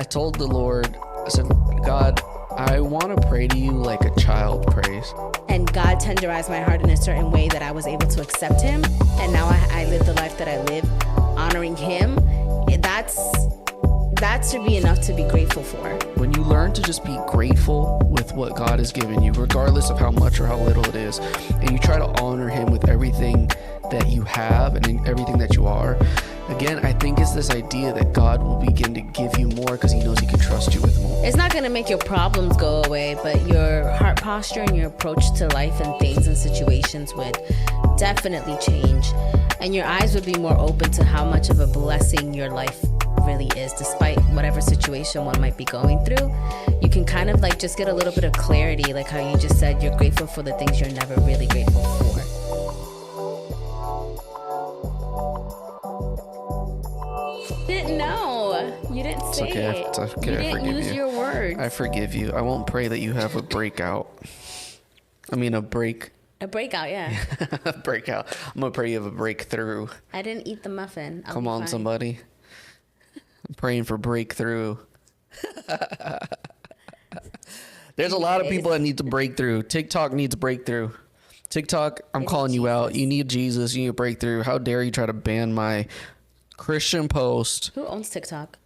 I told the Lord, I said, God, I want to pray to you like a child prays. And God tenderized my heart in a certain way that I was able to accept him. And now I live the life that I live, honoring him. That should be enough to be grateful for. When you learn to just be grateful with what God has given you, regardless of how much or how little it is, and you try to honor him with everything that you have and in everything that you are, again, I think it's this idea that God will begin to give you more because he knows he can trust you with more. It's not going to make your problems go away, but your heart posture and your approach to life and things and situations would definitely change. And your eyes would be more open to how much of a blessing your life really is, despite whatever situation one might be going through. You can kind of like just get a little bit of clarity, like how you just said you're grateful for the things you're never really grateful for. Didn't know. You didn't say it. It's okay. You I didn't forgive use you. your words. I forgive you. I won't pray that you have a breakout. I mean, a breakout, yeah. A breakout. I'm going to pray you have a breakthrough. I didn't eat the muffin. Come on, somebody. I'm praying for breakthrough. There's a lot of people that need to break through. TikTok needs a breakthrough. TikTok, I'm calling you out. You need Jesus. You need a breakthrough. How dare you try to ban my Christian post? Who owns TikTok?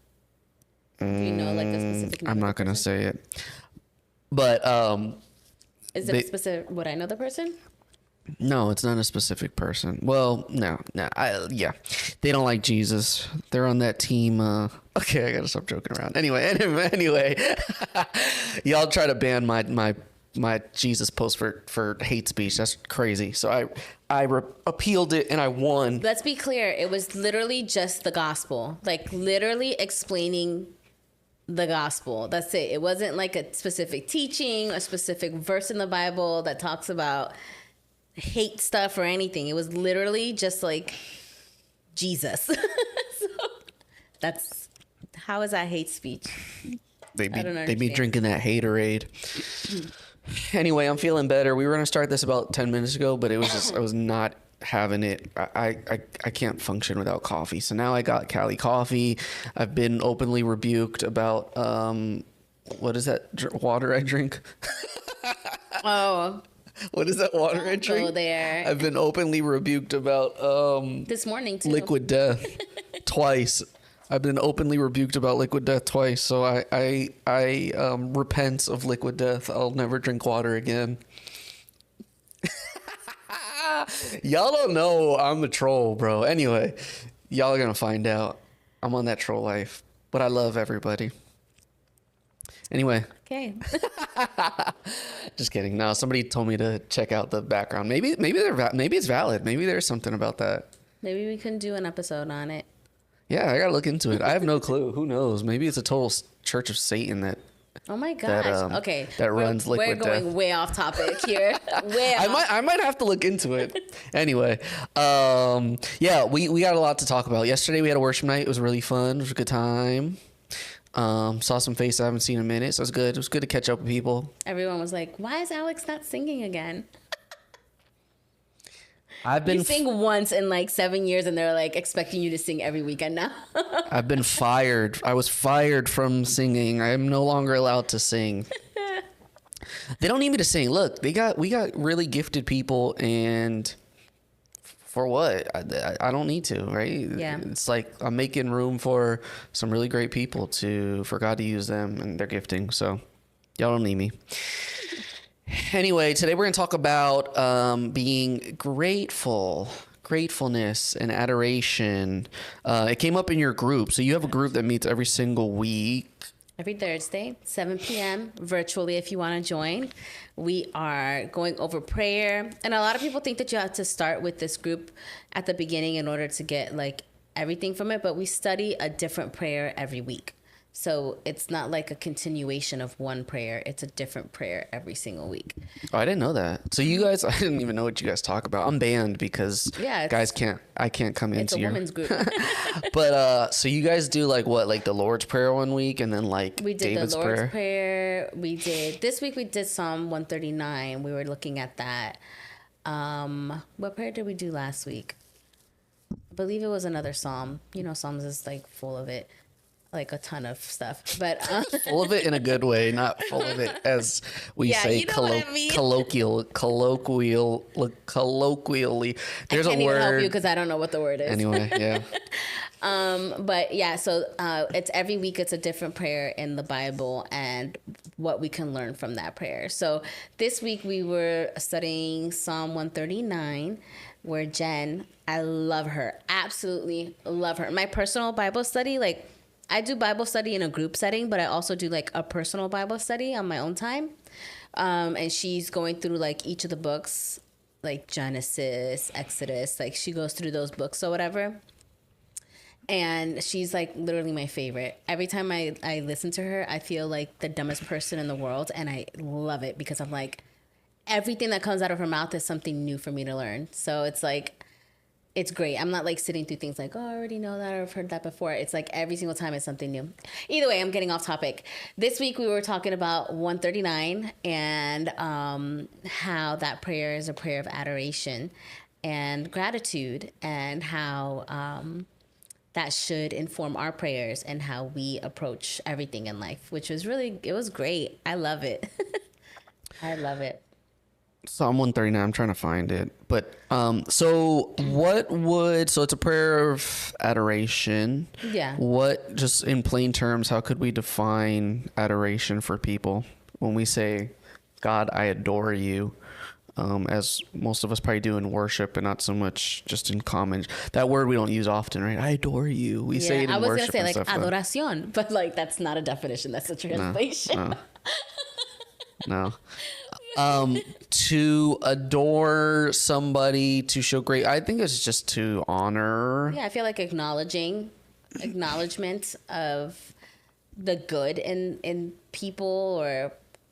Do you know like the specific name? I'm not going to say it. But is it specific? Would I know the person? no, it's not a specific person. Well, no. Yeah. They don't like Jesus. They're on that team. Okay, I got to stop joking around. Anyway. Y'all try to ban my Jesus post for hate speech. That's crazy. So I appealed it and I won. Let's be clear. It was literally just the gospel. Like literally explaining the gospel. That's it. It wasn't like a specific teaching, a specific verse in the Bible that talks about hate stuff or anything. It was literally just like Jesus. So that's, how is that hate speech? They be drinking that haterade. Anyway, I'm feeling better. We were gonna start this about 10 minutes ago, but it was just I was not having it. I can't function without coffee. So now I got Cali coffee. I've been openly rebuked about what is that water I drink? Oh. What is that water I drink? Go there. I've been openly rebuked about this morning too. Liquid Death twice. I've been openly rebuked about Liquid Death twice, so I repent of Liquid Death. I'll never drink water again. Y'all don't know I'm a troll, bro. Anyway, y'all are gonna find out. I'm on that troll life, but I love everybody. Anyway. Okay. Just kidding. No, somebody told me to check out the background. Maybe it's valid. Maybe there's something about that. Maybe we can do an episode on it. Yeah, I gotta look into it. I have no clue. Who knows? Maybe it's a total Church of Satan that. Oh my gosh. Okay. That runs Liquid Death. We're going way off topic here. I might have to look into it. Anyway, yeah, we got a lot to talk about. Yesterday we had a worship night. It was really fun. It was a good time. Saw some faces I haven't seen in a minute, so it was good. It was good to catch up with people. Everyone was like, "Why is Alex not singing again?" You sing once in like 7 years, and they're like expecting you to sing every weekend now. I've been fired. I was fired from singing. I am no longer allowed to sing. They don't need me to sing. Look, we got really gifted people, and for what? I don't need to, right? Yeah. It's like I'm making room for some really great people for God to use them and their gifting. So y'all don't need me. Anyway, today we're going to talk about being grateful, gratefulness and adoration. It came up in your group. So you have a group that meets every single week. Every Thursday, 7 p.m. virtually if you want to join. We are going over prayer. And a lot of people think that you have to start with this group at the beginning in order to get like everything from it. But we study a different prayer every week. So it's not like a continuation of one prayer. It's a different prayer every single week. Oh, I didn't know that. So you guys, I didn't even know what you guys talk about. I'm banned because I can't come into your... It's a women's group. But, so you guys do like what? Like the Lord's Prayer one week and then like we did David's the Lord's Prayer. This week we did Psalm 139. We were looking at that. What prayer did we do last week? I believe it was another Psalm. You know, Psalms is like full of it. like a ton of stuff, but Full of it in a good way, not full of it as we Yeah, say you know what I mean. colloquially. There's I a can't even help you word. because I don't know what the word is. Anyway, yeah. But yeah, so it's every week it's a different prayer in the Bible and what we can learn from that prayer. So this week we were studying Psalm 139, where Jen, I love her, absolutely love her. My personal Bible study, like I do Bible study in a group setting, but I also do like a personal Bible study on my own time. And she's going through like each of the books, like Genesis, Exodus, like she goes through those books or whatever. And she's like literally my favorite. Every time I listen to her, I feel like the dumbest person in the world. And I love it because I'm like, everything that comes out of her mouth is something new for me to learn. So it's like, it's great. I'm not like sitting through things like, oh, I already know that or I've heard that before. It's like every single time it's something new. Either way, I'm getting off topic. This week we were talking about 139 and how that prayer is a prayer of adoration and gratitude, and how that should inform our prayers and how we approach everything in life, which was really, it was great. I love it. I love it. Psalm 139. I'm trying to find it, but so it's a prayer of adoration. Yeah. What, just in plain terms, how could we define adoration for people when we say, God, I adore you? As most of us probably do in worship, and not so much just in common. That word we don't use often, right? I adore you. We say it in I was worship gonna and say like stuff. adoración, but like that's not a definition. That's a translation. No. To adore somebody, to show great, I think it's just to honor. Yeah, I feel like acknowledgement of the good in people, or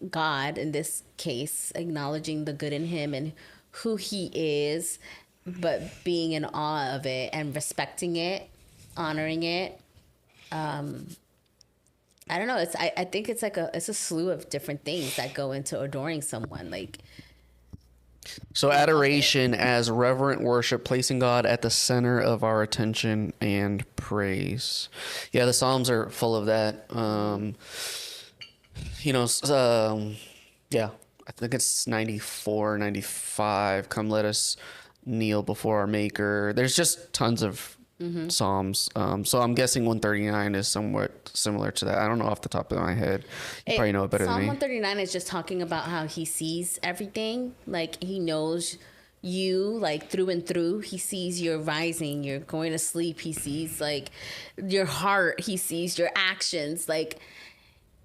God in this case, acknowledging the good in him and who he is, but being in awe of it and respecting it, honoring it. I don't know. I think it's like it's a slew of different things that go into adoring someone. Like, So adoration as reverent worship, placing God at the center of our attention and praise. Yeah, the Psalms are full of that. Yeah, I think it's 94, 95. Come, let us kneel before our Maker. There's just tons of Psalms. So I'm guessing 139 is somewhat similar to that. I don't know off the top of my head. You probably know it better Psalm than me. 139 is just talking about how he sees everything. Like, he knows you like through and through. He sees your rising, you're going to sleep. He sees like your heart. He sees your actions. Like,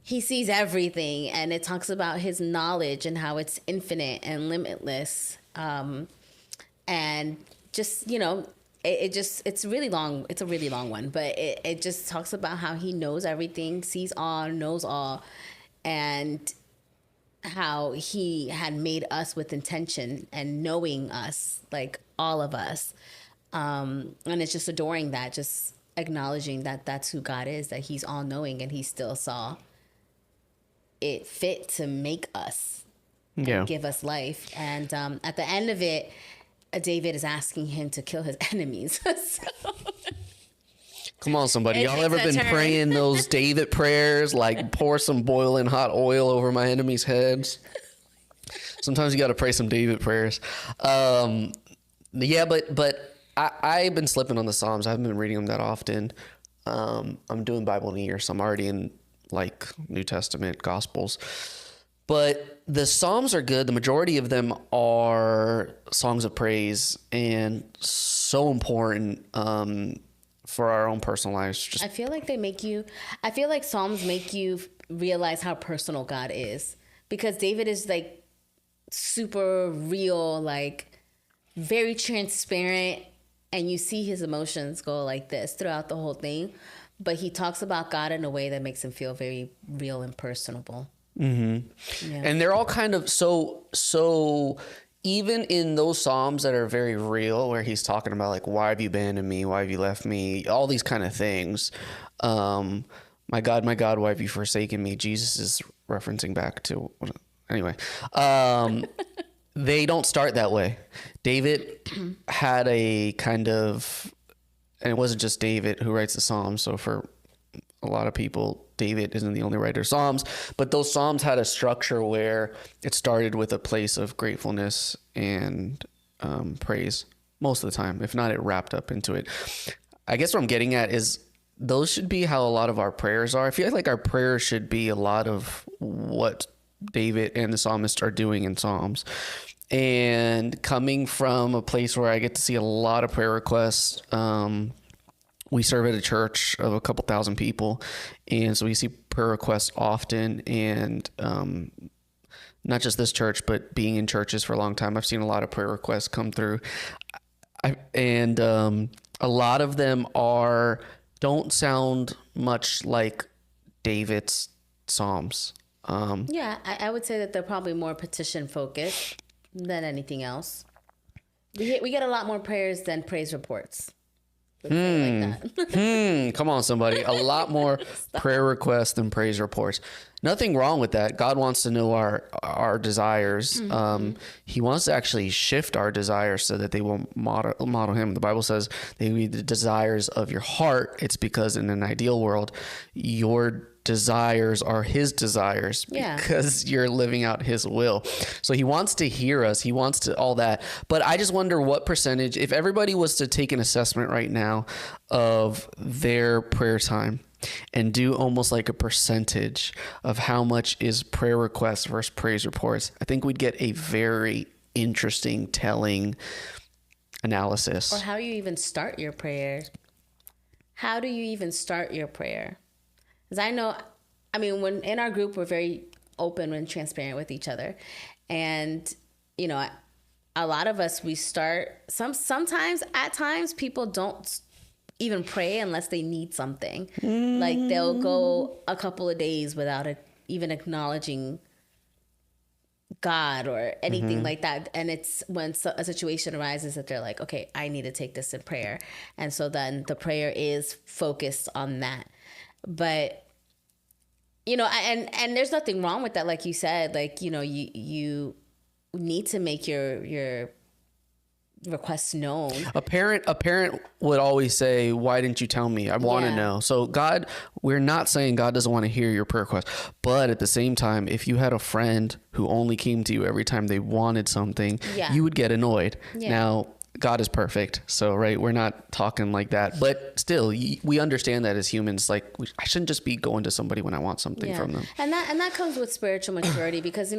he sees everything. And it talks about his knowledge and how it's infinite and limitless. And just, it's really long. It's a really long one, but it just talks about how he knows everything, sees all, knows all, and how he had made us with intention and knowing us, like all of us. And it's just adoring that, just acknowledging that that's who God is, that he's all knowing, and he still saw it fit to make us, give us life. And at the end of it, David is asking him to kill his enemies. So, Come on, somebody. It Y'all takes ever a been turn. praying those David prayers, like pour some boiling hot oil over my enemies' heads? Sometimes you got to pray some David prayers. Yeah, but I've been slipping on the Psalms. I haven't been reading them that often. I'm doing Bible in a year, so I'm already in like New Testament Gospels. But the Psalms are good. The majority of them are songs of praise and so important for our own personal lives. I feel like Psalms make you realize how personal God is, because David is like super real, like very transparent, and you see his emotions go like this throughout the whole thing. But he talks about God in a way that makes him feel very real and personable. Mm-hmm. Yeah. And they're all kind of so even in those Psalms that are very real, where he's talking about like, why have you abandoned me? Why have you left me? All these kind of things. My God, why have you forsaken me? Jesus is referencing back to, anyway, they don't start that way. David had a kind of, and it wasn't just David who writes the Psalms. So for a lot of people, David isn't the only writer of Psalms, but those Psalms had a structure where it started with a place of gratefulness and praise most of the time. If not, it wrapped up into it. I guess what I'm getting at is those should be how a lot of our prayers are. I feel like our prayers should be a lot of what David and the psalmist are doing in Psalms. And coming from a place where I get to see a lot of prayer requests, we serve at a church of a couple thousand people, and so we see prayer requests often. And not just this church, but being in churches for a long time, I've seen a lot of prayer requests come through. A lot of them don't sound much like David's Psalms. I would say that they're probably more petition focused than anything else. We get a lot more prayers than praise reports. Let's say it like that. Come on, somebody. A lot more prayer requests than praise reports. Nothing wrong with that. God wants to know our desires. He wants to actually shift our desires so that they will model him. The Bible says they will be the desires of your heart. It's because in an ideal world, your desires are his desires because you're living out his will. So he wants to hear us. He wants to all that. But I just wonder what percentage, if everybody was to take an assessment right now of their prayer time and do almost like a percentage of how much is prayer requests versus praise reports, I think we'd get a very interesting, telling analysis. Or how you even start your prayer. How do you even start your prayer? Because when in our group, we're very open and transparent with each other. And, a lot of us, we start, sometimes at times people don't even pray unless they need something. Like they'll go a couple of days without even acknowledging God or anything like that. And it's when a situation arises that they're like, okay, I need to take this in prayer. And so then the prayer is focused on that. But, and there's nothing wrong with that. Like you said, you need to make your requests known. A parent would always say, why didn't you tell me? I want to know. So God, we're not saying God doesn't want to hear your prayer request, but at the same time, if you had a friend who only came to you every time they wanted something, you would get annoyed. Now, God is perfect. So, right, we're not talking like that. But still, we understand that as humans, like, I shouldn't just be going to somebody when I want something from them. And that comes with spiritual maturity because,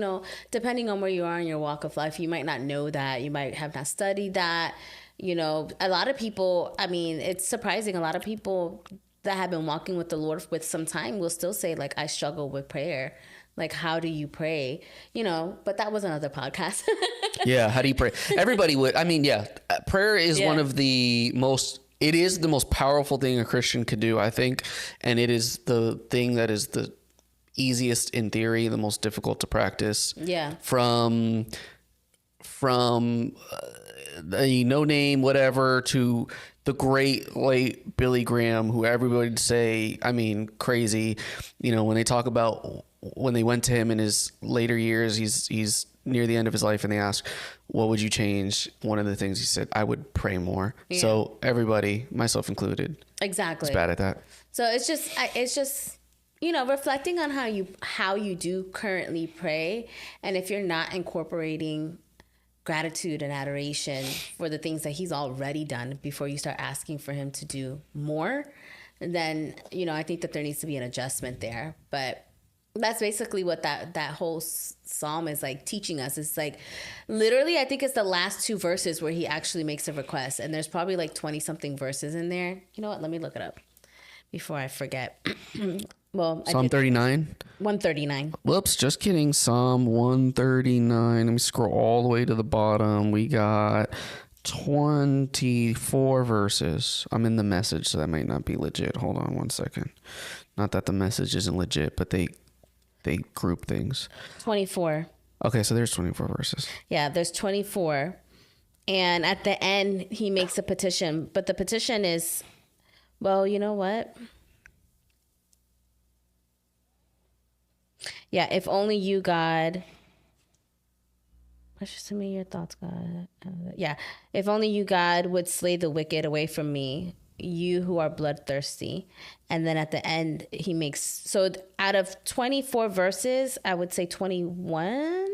depending on where you are in your walk of life, you might not know that. You might have not studied that. A lot of people, it's surprising. A lot of people that have been walking with the Lord with some time will still say, like, I struggle with prayer. Like, how do you pray? But that was another podcast. How do you pray? Everybody would. Prayer is one of the most, it is the most powerful thing a Christian could do, I think. And it is the thing that is the easiest in theory, the most difficult to practice. Yeah. From the no name, whatever, to the great late Billy Graham, who everybody would say, crazy, when they talk about when they went to him in his later years, he's near the end of his life, and they asked, what would you change? One of the things he said, I would pray more. So everybody, myself included, exactly, is bad at that. So it's just reflecting on how you do currently pray, and if you're not incorporating gratitude and adoration for the things that he's already done before you start asking for him to do more, then I think that there needs to be an adjustment there. But that's basically what that whole psalm is like teaching us. It's like literally, I think it's the last two verses where he actually makes a request, and there's probably like 20 something verses in there. You know what? Let me look it up before I forget. Well, Psalm 39? 139. Whoops, just kidding. Psalm 139. Let me scroll all the way to the bottom. We got 24 verses. I'm in the Message, so that might not be legit. Hold on one second. Not that the Message isn't legit, but they group things. 24. Okay, so there's 24 verses. Yeah, there's 24. And at the end, he makes a petition. But the petition is, well, you know what? Yeah, if only you, God. Precious to me, your thoughts, God. Yeah, if only you, God, would slay the wicked away from me. you who are bloodthirsty. And then at the end, he makes, so out of 24 verses, I would say 21.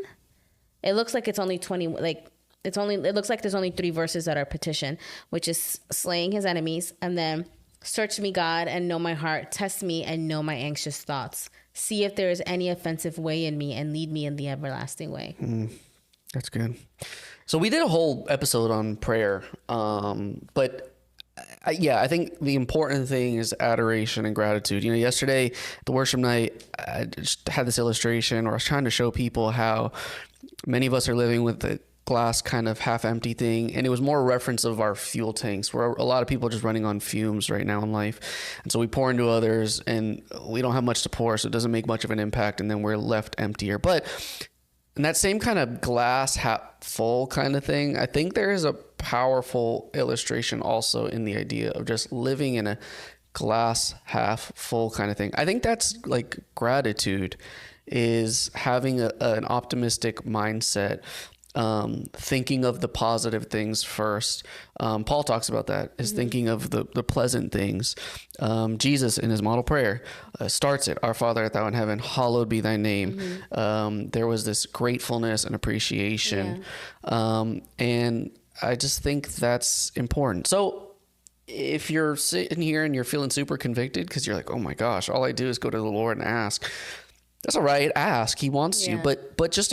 It looks like it's only 20, like it looks like there's only 3 verses that are petition, which is slaying his enemies. And then search me, God, and know my heart. Test me and know my anxious thoughts. See if there is any offensive way in me and lead me in the everlasting way. That's good. So we did a whole episode on prayer. But I think the important thing is adoration and gratitude. You know, yesterday, the worship night, I just had this illustration, or I was trying to show people how many of us are living with the glass kind of half empty thing. And it was more a reference of our fuel tanks, where a lot of people are just running on fumes right now in life. And so we pour into others and we don't have much to pour, so it doesn't make much of an impact. And then we're left emptier. But in that same kind of glass half full kind of thing, I think there is a powerful illustration also in the idea of just living in a glass half full kind of thing. I think that's like gratitude, is having an optimistic mindset, thinking of the positive things first. Paul talks about that, is thinking of the pleasant things. Jesus in his model prayer starts it, Our Father art thou in heaven, hallowed be thy name. There was this gratefulness and appreciation. And I just think that's important. So if you're sitting here and you're feeling super convicted because you're like, oh my gosh, all I do is go to the Lord and ask, that's all right. Ask. He wants you, but just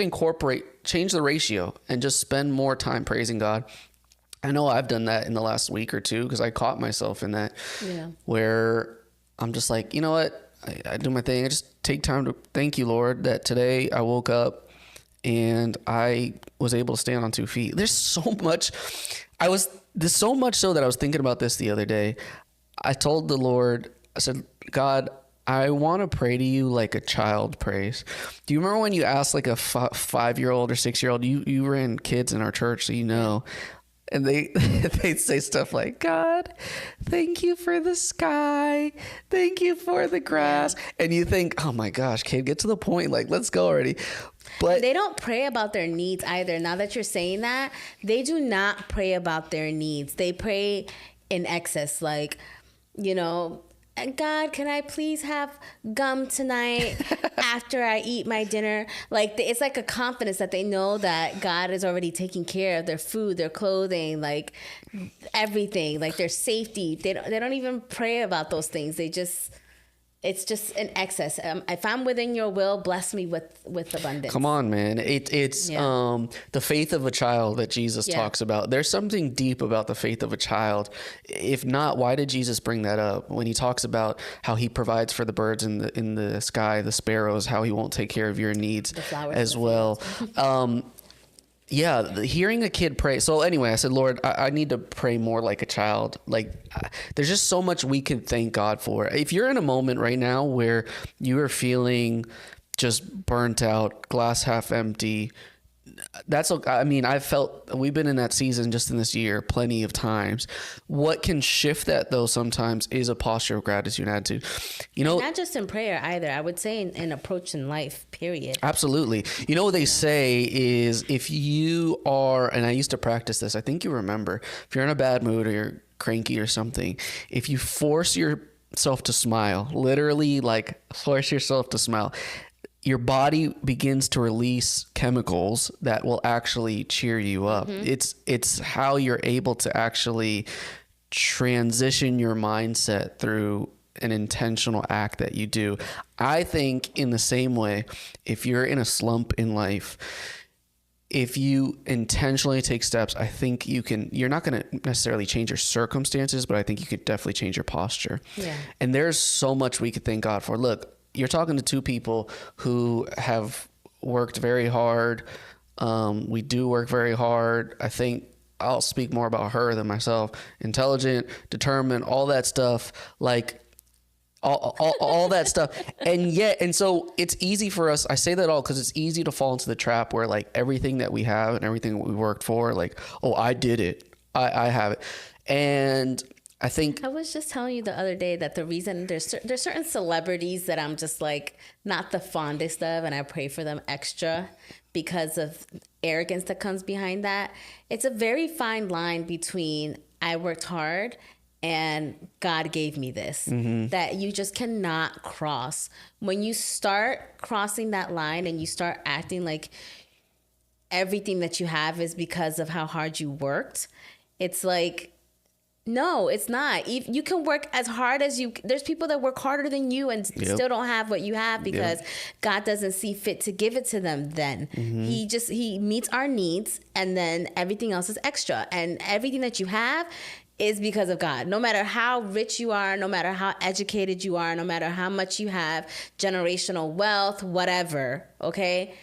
change the ratio and just spend more time praising God. I know I've done that in the last week or two because I caught myself in that, where I'm just like, you know what? I do my thing. I just take time to thank you, Lord, that today I woke up and I was able to stand on 2 feet. There's so much. There's so much so that I was thinking about this the other day. I told the Lord, I said, God, I want to pray to you like a child prays. Do you remember when you asked like a 5-year-old or 6-year-old? You ran kids in our church, so you know. And they say stuff like, God, thank you for the sky. Thank you for the grass. And you think, oh my gosh, kid, get to the point. Like, let's go already. But they don't pray about their needs either. Now that you're saying that, they do not pray about their needs. They pray in excess, like, you know, God, can I please have gum tonight after I eat my dinner? Like, it's like a confidence that they know that God is already taking care of their food, their clothing, like everything, like their safety. They don't even pray about those things. It's just an excess. If I'm within your will, bless me with abundance. Come on, man. It's the faith of a child that Jesus talks about. There's something deep about the faith of a child. If not, why did Jesus bring that up when he talks about how he provides for the birds in the sky, the sparrows, how he won't take care of your needs as well? Hearing a kid pray. So anyway, I said, Lord, I need to pray more like a child. Like, there's just so much we can thank God for. If you're in a moment right now where you are feeling just burnt out, glass half empty, we've been in that season just in this year plenty of times. What can shift that though sometimes is a posture of gratitude and attitude. You know, not just in prayer either. I would say in approach in life, period. Absolutely. You know what they say is, if you are, and I used to practice this, I think you remember, if you're in a bad mood or you're cranky or something, if you force yourself to smile, literally like force yourself to smile, your body begins to release chemicals that will actually cheer you up. It's how you're able to actually transition your mindset through an intentional act that you do. I think in the same way, if you're in a slump in life, if you intentionally take steps, I think you're not going to necessarily change your circumstances, but I think you could definitely change your posture. Yeah. And there's so much we could thank God for. Look, you're talking to 2 people who have worked very hard. We do work very hard. I think I'll speak more about her than myself. Intelligent, determined, all that stuff, like all that stuff. And so it's easy for us. I say that all because it's easy to fall into the trap where like everything that we have and everything we worked for, like, oh, I did it. I have it. And I think I was just telling you the other day that the reason there's certain celebrities that I'm just like not the fondest of, and I pray for them extra because of arrogance that comes behind that. It's a very fine line between I worked hard and God gave me this, that you just cannot cross. When you start crossing that line and you start acting like everything that you have is because of how hard you worked, it's like, no, it's not. You can work as hard as you. There's people that work harder than you and still don't have what you have because God doesn't see fit to give it to them. Then he meets our needs, and then everything else is extra. And everything that you have is because of God. No matter how rich you are, no matter how educated you are, no matter how much you have, generational wealth, whatever. Okay.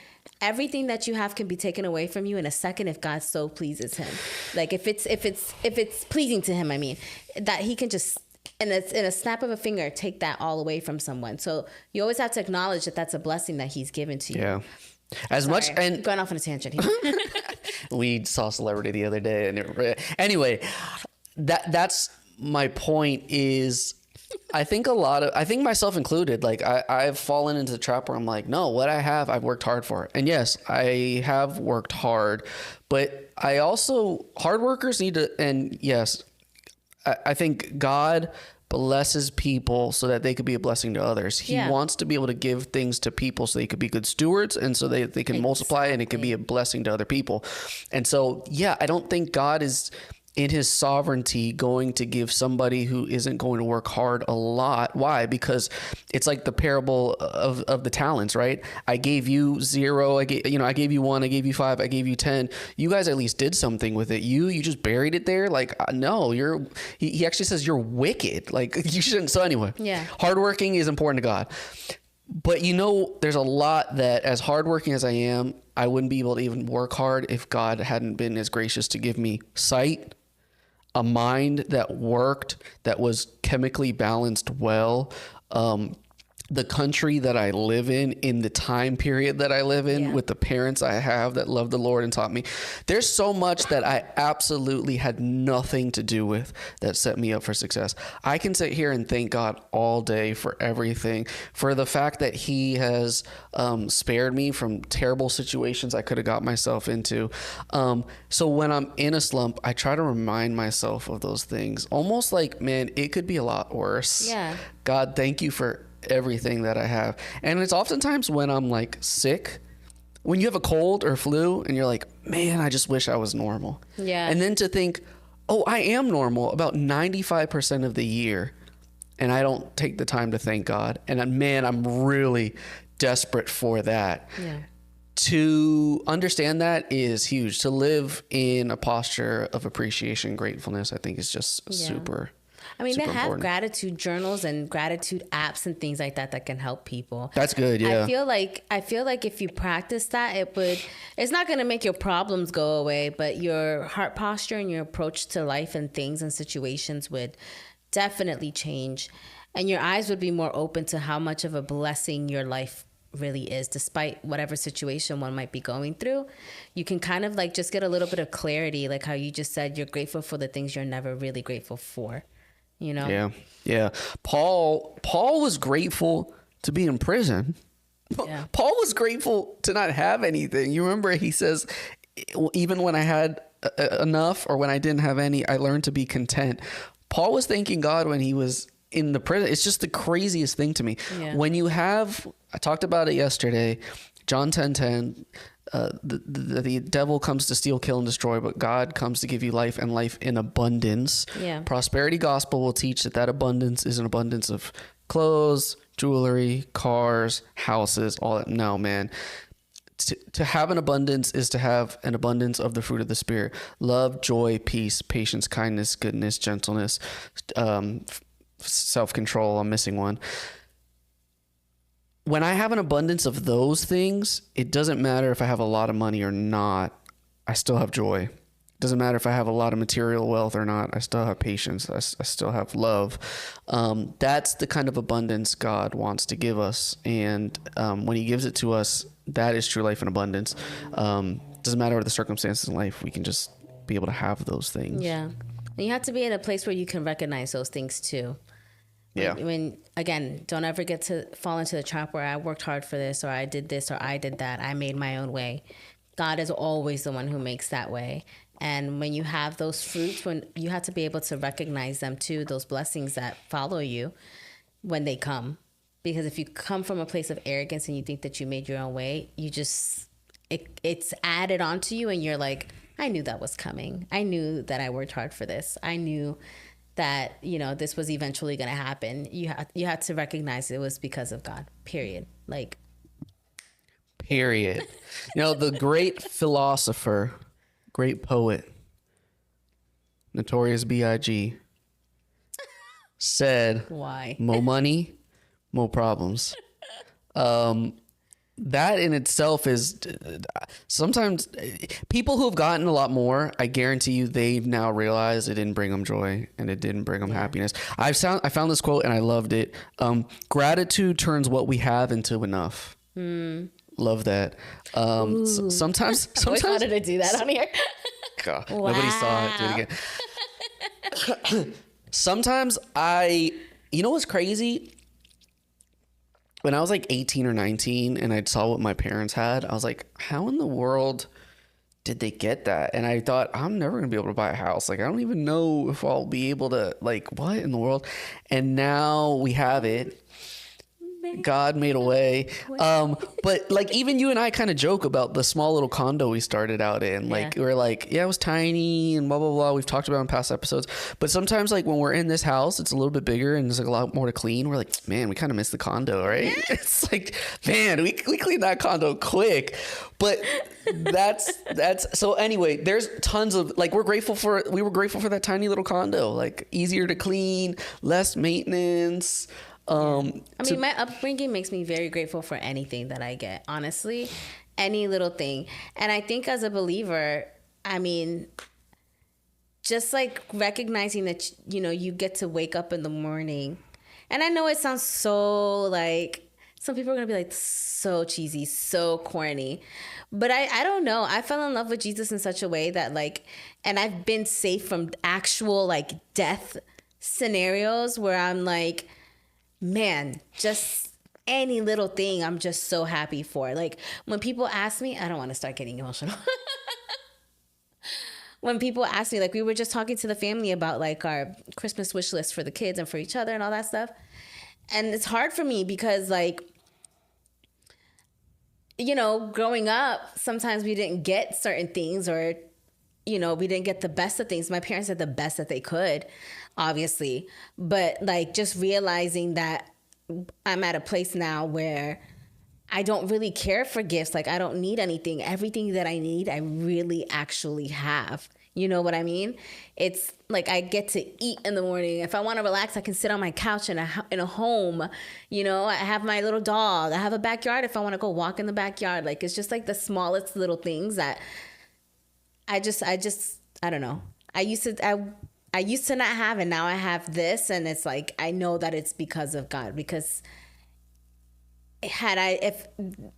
Everything that you have can be taken away from you in a second if God so pleases him. Like if it's pleasing to him, I mean, that he can just in a snap of a finger take that all away from someone. So you always have to acknowledge that that's a blessing that he's given to you. Yeah. Much and I'm going off on a tangent here. We saw Celebrity the other day, and anyway, that's my point is. I think myself included, like I've fallen into the trap where I'm like, no, what I have, I've worked hard for. And yes, I have worked hard, but hard workers need to, and yes, I think God blesses people so that they could be a blessing to others. He wants to be able to give things to people so they could be good stewards and so they can multiply and it could be a blessing to other people. And so, I don't think God is in his sovereignty going to give somebody who isn't going to work hard a lot. Why? Because it's like the parable of the talents, right? I gave you 0. I gave you 1. I gave you 5. I gave you 10. You guys at least did something with it. You just buried it there. Like, no, he actually says you're wicked. Like you shouldn't. So anyway, hardworking is important to God. But there's a lot that as hardworking as I am, I wouldn't be able to even work hard if God hadn't been as gracious to give me sight, a mind that worked, that was chemically balanced well, the country that I live in the time period that I live in, with the parents I have that love the Lord and taught me. There's so much that I absolutely had nothing to do with that set me up for success. I can sit here and thank God all day for everything, for the fact that he has spared me from terrible situations I could have got myself into. So when I'm in a slump, I try to remind myself of those things, almost like, man, it could be a lot worse. Yeah. God, thank you for everything that I have. And it's oftentimes when I'm like sick, when you have a cold or flu and you're like, man, I just wish I was normal. Yeah. And then to think, oh, I am normal about 95% of the year. And I don't take the time to thank God. And man, I'm really desperate for that. Yeah. To understand that is huge. To live in a posture of appreciation, gratefulness, I think is just super. I mean, they have important gratitude journals and gratitude apps and things like that can help people. That's good. Yeah. I feel like if you practice that, it's not going to make your problems go away, but your heart posture and your approach to life and things and situations would definitely change. And your eyes would be more open to how much of a blessing your life really is, despite whatever situation one might be going through. You can kind of like just get a little bit of clarity, like how you just said, you're grateful for the things you're never really grateful for. Yeah. Paul was grateful to be in prison. Yeah. Paul was grateful to not have anything. You remember he says, even when I had enough or when I didn't have any, I learned to be content. Paul was thanking God when he was in the prison. It's just the craziest thing to me. Yeah. When you have, I talked about it yesterday, John 10:10, the devil comes to steal, kill, and destroy, but God comes to give you life and life in abundance. Yeah. Prosperity gospel will teach that abundance is an abundance of clothes, jewelry, cars, houses, all that. No, man. To have an abundance is to have an abundance of the fruit of the Spirit: love, joy, peace, patience, kindness, goodness, gentleness, self-control. I'm missing one. When I have an abundance of those things, it doesn't matter if I have a lot of money or not. I still have joy. It doesn't matter if I have a lot of material wealth or not. I still have patience. I still have love. That's the kind of abundance God wants to give us. And when he gives it to us, that is true life in abundance. Doesn't matter what the circumstances in life. We can just be able to have those things. Yeah. And you have to be in a place where you can recognize those things too. Yeah. When again, don't ever get to fall into the trap where I worked hard for this, or I did this, or I did that. I made my own way. God is always the one who makes that way. And when you have those fruits, when you have to be able to recognize them too, those blessings that follow you when they come. Because if you come from a place of arrogance and you think that you made your own way, you just, it's added onto you and you're like, I knew that was coming. I knew that I worked hard for this. I knew that, you know, this was eventually going to happen. You had to recognize it was because of God, period. Like, period. You know, the great philosopher, great poet, Notorious B.I.G. said, why? "More money, more problems." That in itself is sometimes people who have gotten a lot more, I guarantee you they've now realized it didn't bring them joy and it didn't bring them happiness. I found this quote and I loved it. Gratitude turns what we have into enough. Love that. Sometimes I always wanted to do that on here. God, nobody saw it. Do it again. Sometimes you know what's crazy? When I was like 18 or 19 and I saw what my parents had, I was like, how in the world did they get that? And I thought, I'm never going to be able to buy a house. Like, I don't even know if I'll be able to, like, what in the world? And now we have it. God made a way. But like even you and I kind of joke about the small little condo we started out in. Like we're like, yeah, it was tiny and blah, blah, blah. We've talked about it in past episodes. But sometimes like when we're in this house, it's a little bit bigger and there's like a lot more to clean. We're like, man, we kind of miss the condo, right? It's like, man, we cleaned that condo quick. But that's so anyway, there's tons of like we were grateful for that tiny little condo, like easier to clean, less maintenance. I mean, my upbringing makes me very grateful for anything that I get, honestly, any little thing. And I think as a believer, I mean, just like recognizing that, you know, you get to wake up in the morning. And I know it sounds so like, some people are going to be like, so cheesy, so corny. But I don't know. I fell in love with Jesus in such a way that like, and I've been safe from actual like death scenarios where I'm like, man, just any little thing I'm just so happy for. Like when people ask me, I don't want to start getting emotional. When people ask me, like we were just talking to the family about like our Christmas wish list for the kids and for each other and all that stuff. And it's hard for me because like, you know, growing up, sometimes we didn't get certain things or, you know, we didn't get the best of things. My parents had the best that they could, obviously. But like just realizing that I'm at a place now where I don't really care for gifts. Like I don't need anything. Everything that I need, I really actually have. You know what I mean? It's like I get to eat in the morning. If I want to relax, I can sit on my couch in a home. You know, I have my little dog. I have a backyard if I want to go walk in the backyard. Like it's just like the smallest little things that I don't know. I used to not have, and now I have this, and it's like I know that it's because of God. Because if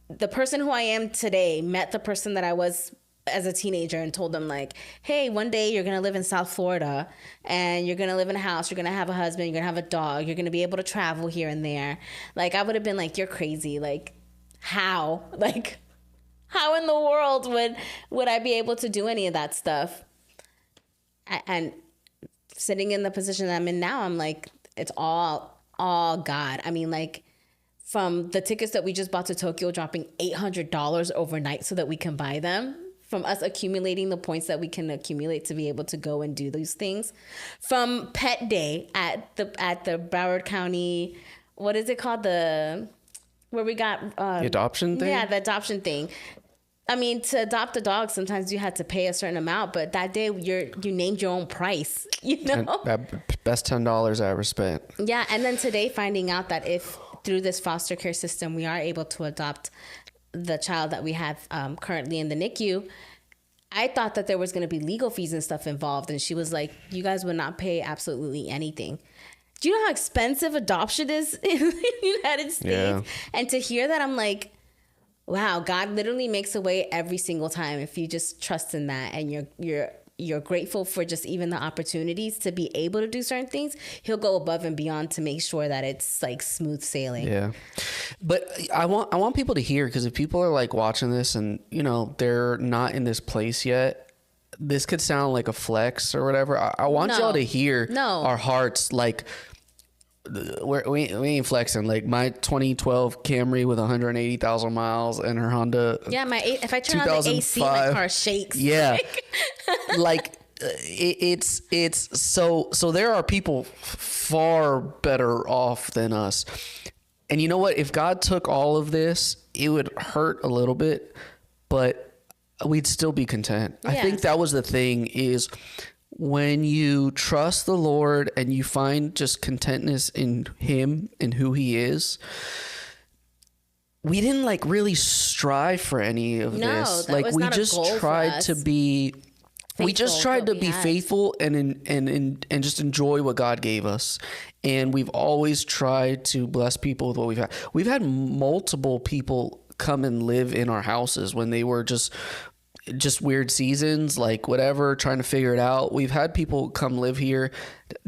the person who I am today met the person that I was as a teenager and told them like, hey, one day you're gonna live in South Florida and you're gonna live in a house, you're gonna have a husband, you're gonna have a dog, you're gonna be able to travel here and there, like I would have been like, you're crazy. Like how? Like how in the world would I be able to do any of that stuff? And sitting in the position that I'm in now, I'm like, it's all God. I mean, like from the tickets that we just bought to Tokyo, dropping $800 overnight so that we can buy them, from us accumulating the points that we can accumulate to be able to go and do these things, from Pet Day at the Broward County, what is it called? Where we got the adoption thing? Yeah, the adoption thing. I mean, to adopt a dog, sometimes you had to pay a certain amount, but that day you named your own price, you know? That best $10 I ever spent. Yeah, and then today finding out that if through this foster care system, we are able to adopt the child that we have currently in the NICU, I thought that there was going to be legal fees and stuff involved. And she was like, you guys would not pay absolutely anything. Do you know how expensive adoption is in the United States? Yeah. And to hear that, I'm like, wow, God literally makes a way every single time if you just trust in that and you're grateful for just even the opportunities to be able to do certain things. He'll go above and beyond to make sure that it's like smooth sailing. Yeah. But I want people to hear, because if people are like watching this and, you know, they're not in this place yet, this could sound like a flex or whatever. I want No. y'all to hear No. our hearts. Like, we ain't flexing. Like, my 2012 Camry with 180,000 miles and her Honda. Yeah, if I turn on the AC, my 2005. car shakes. Yeah. Like, it's so there are people far better off than us. And you know what? If God took all of this, it would hurt a little bit, but we'd still be content. I Yeah. think that was the thing, is when you trust the Lord and you find just contentness in him and who he is. We didn't like really strive for any of No, this. that Like, was we not a just goal for tried us. to be we just Faithful tried to to what be we had. faithful and just enjoy what God gave us. And we've always tried to bless people with what we've had. We've had multiple people come and live in our houses when they were just weird seasons, like whatever, trying to figure it out. We've had people come live here,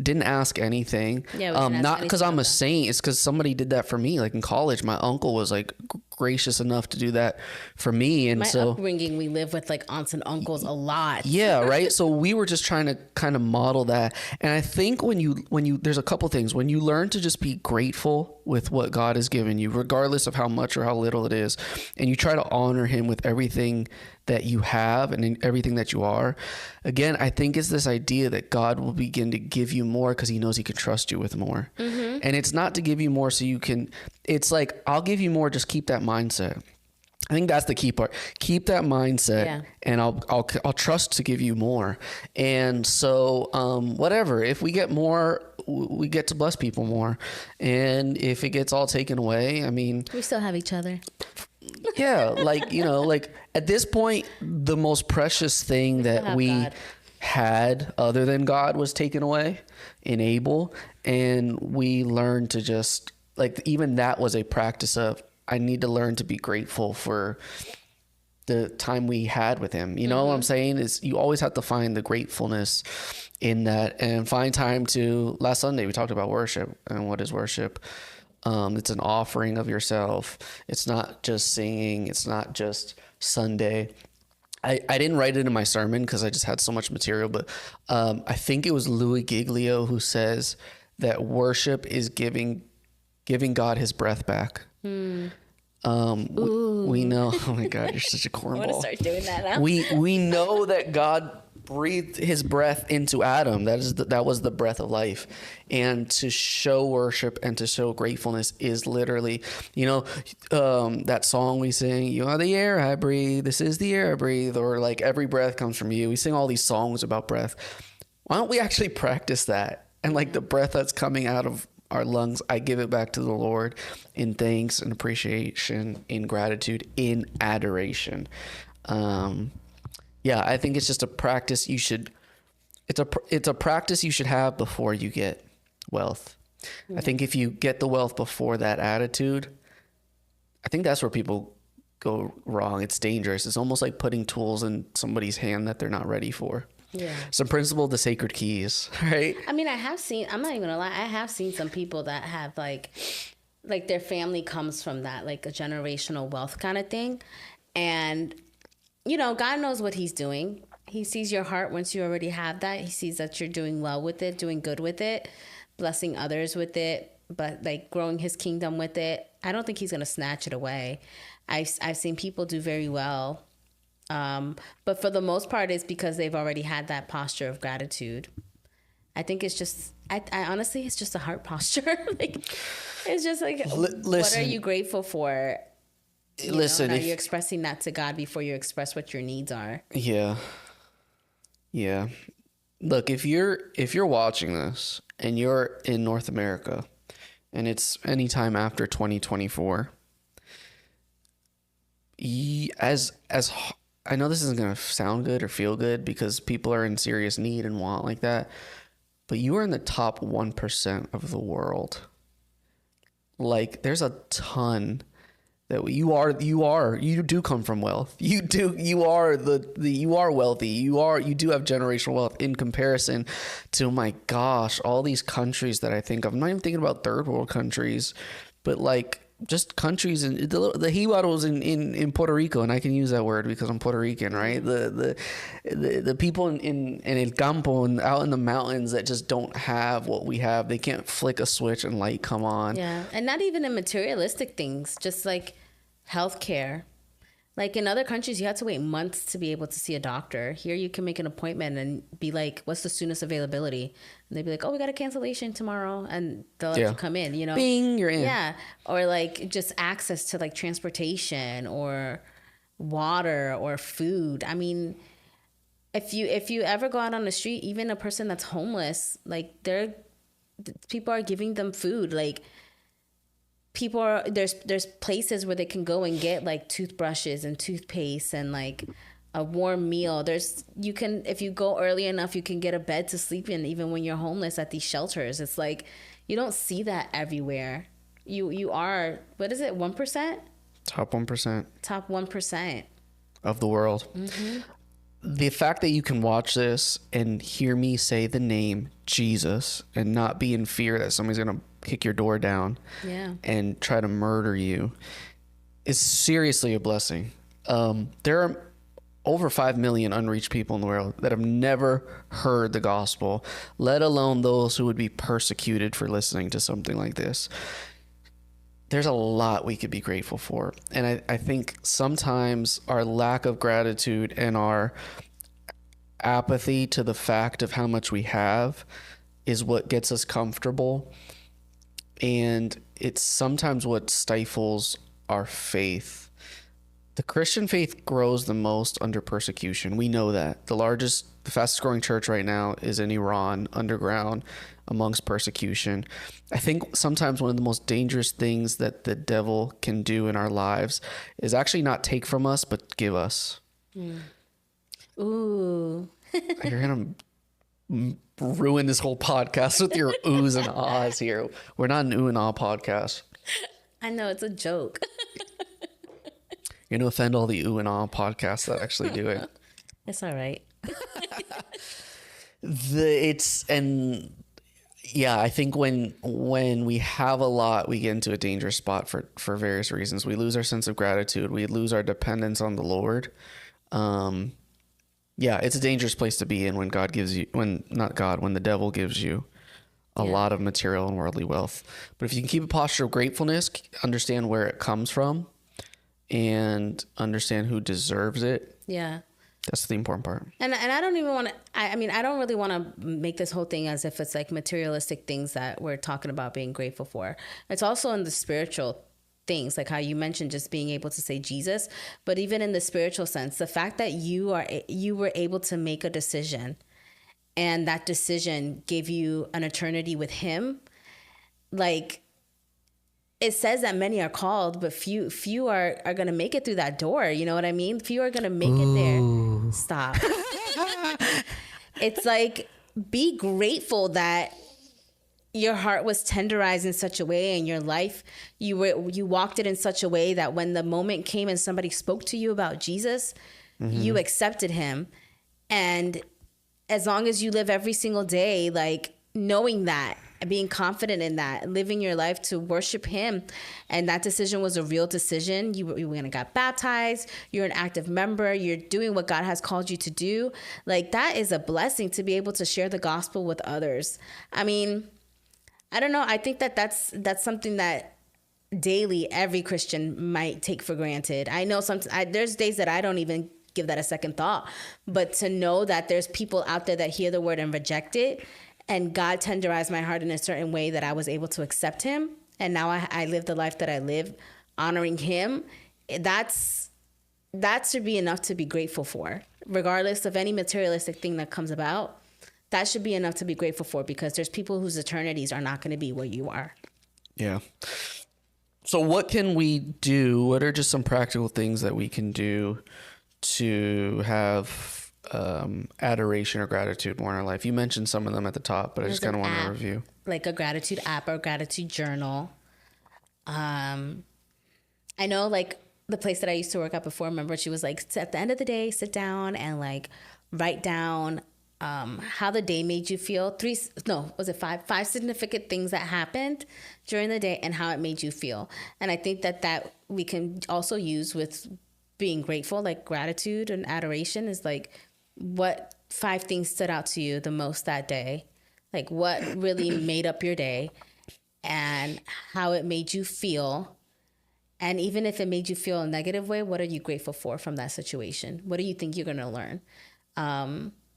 didn't ask anything. Yeah, we didn't ask not because anything I'm a of them. saint. It's because somebody did that for me. Like in college, my uncle was like gracious enough to do that for me, and My so upbringing, we live with like aunts and uncles a lot. yeah, right. So we were just trying to kind of model that. And I think when you there's a couple things. When you learn to just be grateful with what God has given you, regardless of how much or how little it is, and you try to honor him with everything that you have and in everything that you are. Again, I think it's this idea that God will begin to give you more because he knows he can trust you with more. And it's not to give you more so you can, it's like, I'll give you more, just keep that mindset. I think that's the key part. Keep that mindset, Yeah. and I'll trust to give you more. And so, whatever. If we get more, we get to bless people more. And if it gets all taken away, I mean, We still have each other. yeah, like, like at this point, the most precious thing that have we God. had other than God was taken away in Abel. And we learned to just, like, even that was a practice of, I need to learn to be grateful for the time we had with him. You know what I'm saying? Is you always have to find the gratefulness in that, and find time to, last Sunday we talked about worship and what is worship. It's an offering of yourself. It's not just singing. It's not just Sunday. I didn't write it in my sermon because I just had so much material, but I think it was Louis Giglio who says that worship is giving God his breath back. We know. Oh my God, you're such a I want to cornball. start doing that now. We know that God breathed his breath into Adam. That was the breath of life. And to show worship and to show gratefulness is literally, that song we sing, you are the air I breathe, this is the air I breathe, or like every breath comes from you. We sing all these songs about breath. Why don't we actually practice that? And like the breath that's coming out of our lungs, I give it back to the Lord in thanks and appreciation, in gratitude, in adoration. Yeah, I think it's just a practice it's a practice you should have before you get wealth. I think if you get the wealth before that attitude, I think that's where people go wrong. It's dangerous. It's almost like putting tools in somebody's hand that they're not ready for. Yeah. Some principle of the sacred keys, right? I mean, I'm not even gonna lie, I have seen some people that have like their family comes from that, like a generational wealth kind of thing. And, God knows what he's doing. He sees your heart once you already have that. He sees that you're doing well with it, doing good with it, blessing others with it, but like growing his kingdom with it. I don't think he's gonna snatch it away. I've seen people do very well. But for the most part, it's because they've already had that posture of gratitude. I think it's just, I honestly, it's just a heart posture. Like, it's just like, what listen. are you grateful for? Listen, are if- you expressing that to God before you express what your needs are? Yeah. Yeah. Look, if you're watching this and you're in North America and it's anytime after 2024, as I know this isn't going to sound good or feel good because people are in serious need and want like that, but you are in the top 1% of the world. Like, there's a ton that you do come from wealth. You are you are wealthy. You do have generational wealth in comparison to, my gosh, all these countries that I think of. I'm not even thinking about third world countries, but like just countries and the jibaros in Puerto Rico, and I can use that word because I'm Puerto Rican, right? The people in El Campo and out in the mountains that just don't have what we have. They can't flick a switch and light come on. Yeah, and not even in materialistic things, just like healthcare. Like in other countries, you have to wait months to be able to see a doctor. Here, you can make an appointment and be like, "What's the soonest availability?" And they'd be like, "Oh, we got a cancellation tomorrow," and they'll let you come in. You know, Bing, you're in. Yeah, or like just access to like transportation or water or food. I mean, if you ever go out on the street, even a person that's homeless, like people are giving them food, like. People are there's places where they can go and get like toothbrushes and toothpaste and like a warm meal. You can, if you go early enough, you can get a bed to sleep in even when you're homeless at these shelters. It's like you don't see that everywhere. You are, what is it, 1%? Top 1%. Top 1% of the world. Mm-hmm. The fact that you can watch this and hear me say the name Jesus and not be in fear that somebody's going to kick your door down and try to murder you is seriously a blessing. There are over 5 million unreached people in the world that have never heard the gospel, let alone those who would be persecuted for listening to something like this. There's a lot we could be grateful for. And I think sometimes our lack of gratitude and our apathy to the fact of how much we have is what gets us comfortable. And it's sometimes what stifles our faith. The Christian faith grows the most under persecution. We know that. The fastest growing church right now is in Iran, underground, amongst persecution. I think sometimes one of the most dangerous things that the devil can do in our lives is actually not take from us, but give us. Ooh. You're going to ruin this whole podcast with your oohs and ahs here. We're not an ooh and ah podcast. I know, it's a joke. You're going to offend all the ooh and ah podcasts that actually do it. It's all right. I think when we have a lot, we get into a dangerous spot for various reasons. We lose our sense of gratitude. We lose our dependence on the Lord. It's a dangerous place to be in when when the devil gives you a lot of material and worldly wealth. But if you can keep a posture of gratefulness, understand where it comes from, and understand who deserves it. Yeah. That's the important part. And I don't even want to, I don't really want to make this whole thing as if it's like materialistic things that we're talking about being grateful for. It's also in the spiritual things, like how you mentioned just being able to say Jesus, but even in the spiritual sense, the fact that you were able to make a decision and that decision gave you an eternity with him. Like, it says that many are called, but few are going to make it through that door. You know what I mean? Few are going to make it there. Stop. It's like, be grateful that your heart was tenderized in such a way, and your life, you walked it in such a way that when the moment came and somebody spoke to you about Jesus, you accepted him. And as long as you live every single day, like knowing that, being confident in that, living your life to worship him, and that decision was a real decision. You went and got baptized. You're an active member. You're doing what God has called you to do. Like, that is a blessing to be able to share the gospel with others. I mean, I don't know. I think that's something that daily every Christian might take for granted. I know there's days that I don't even give that a second thought, but to know that there's people out there that hear the word and reject it, and God tenderized my heart in a certain way that I was able to accept him. And now I live the life that I live, honoring him. That should be enough to be grateful for, regardless of any materialistic thing that comes about. That should be enough to be grateful for, because there's people whose eternities are not going to be where you are. Yeah. So what can we do? What are just some practical things that we can do to have adoration or gratitude more in our life? You mentioned some of them at the top, but I just kind of want to review. Like a gratitude app or gratitude journal. I know, like, the place that I used to work at before, remember, she was like, at the end of the day, sit down and like write down how the day made you feel. Five significant things that happened during the day and how it made you feel. And I think that we can also use with being grateful, like gratitude and adoration is like, what 5 things stood out to you the most that day? Like what really made up your day and how it made you feel. And even if it made you feel a negative way, what are you grateful for from that situation? What do you think you're going to learn?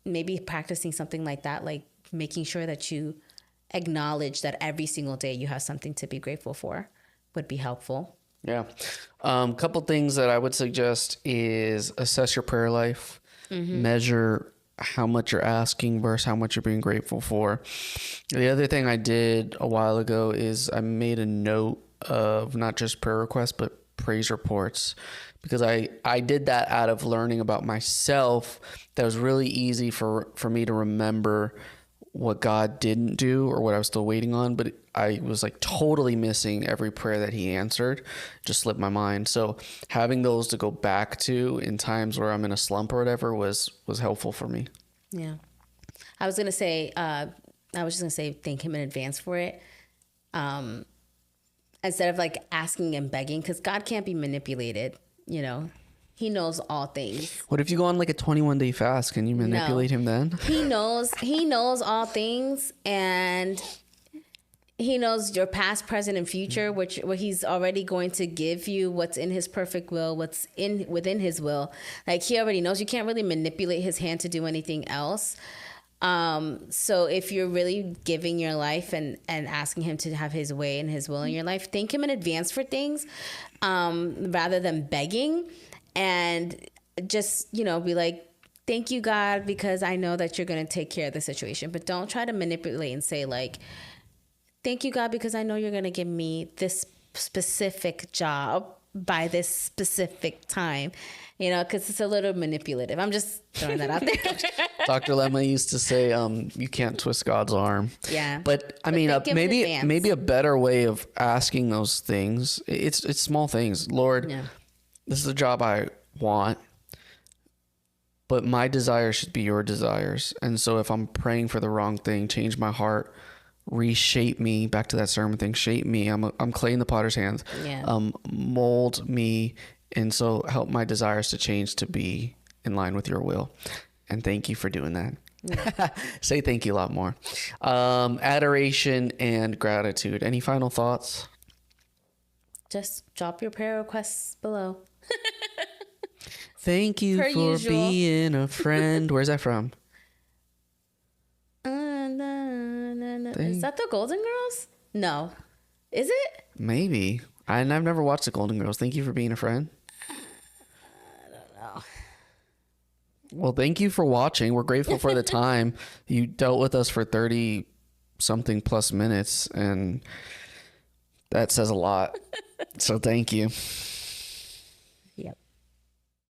Maybe practicing something like that, like making sure that you acknowledge that every single day you have something to be grateful for would be helpful. Yeah. Couple things that I would suggest is assess your prayer life, measure how much you're asking versus how much you're being grateful for. The other thing I did a while ago is I made a note of not just prayer requests, but praise reports, because I did that out of learning about myself. That was really easy for me to remember what God didn't do or what I was still waiting on, but I was like totally missing every prayer that he answered. Just slipped my mind. So having those to go back to in times where I'm in a slump or whatever was helpful for me. Yeah. I was just going to say thank him in advance for it. Instead of like asking and begging, because God can't be manipulated, you know. He knows all things. What if you go on like a 21-day fast? Can you manipulate him then? He knows all things, and he knows your past, present, and future, what he's already going to give you, what's in his perfect will, what's within his will. Like he already knows. You can't really manipulate his hand to do anything else. So if you're really giving your life and asking him to have his way and his will in your life, thank him in advance for things, rather than begging. And just, be like, thank you, God, because I know that you're going to take care of the situation. But don't try to manipulate and say, like, thank you, God, because I know you're going to give me this specific job by this specific time, because it's a little manipulative. I'm just throwing that out there. Dr. Lemma used to say, you can't twist God's arm. Yeah. But I mean, maybe a better way of asking those things, it's small things. Lord, this is a job I want, but my desires should be your desires. And so if I'm praying for the wrong thing, change my heart, reshape me, back to that sermon thing, shape me. I'm clay in the potter's hands. Yeah. Mold me. And so help my desires to change to be in line with your will. And thank you for doing that. Yeah. Say thank you a lot more. Adoration and gratitude. Any final thoughts? Just drop your prayer requests below. Thank you for being a friend. Where's that from? Is that the Golden Girls? No. Is it? Maybe. I've never watched the Golden Girls. Thank you for being a friend. I don't know. Well, thank you for watching. We're grateful for the time. You dealt with us for 30-something plus minutes, and that says a lot. So thank you.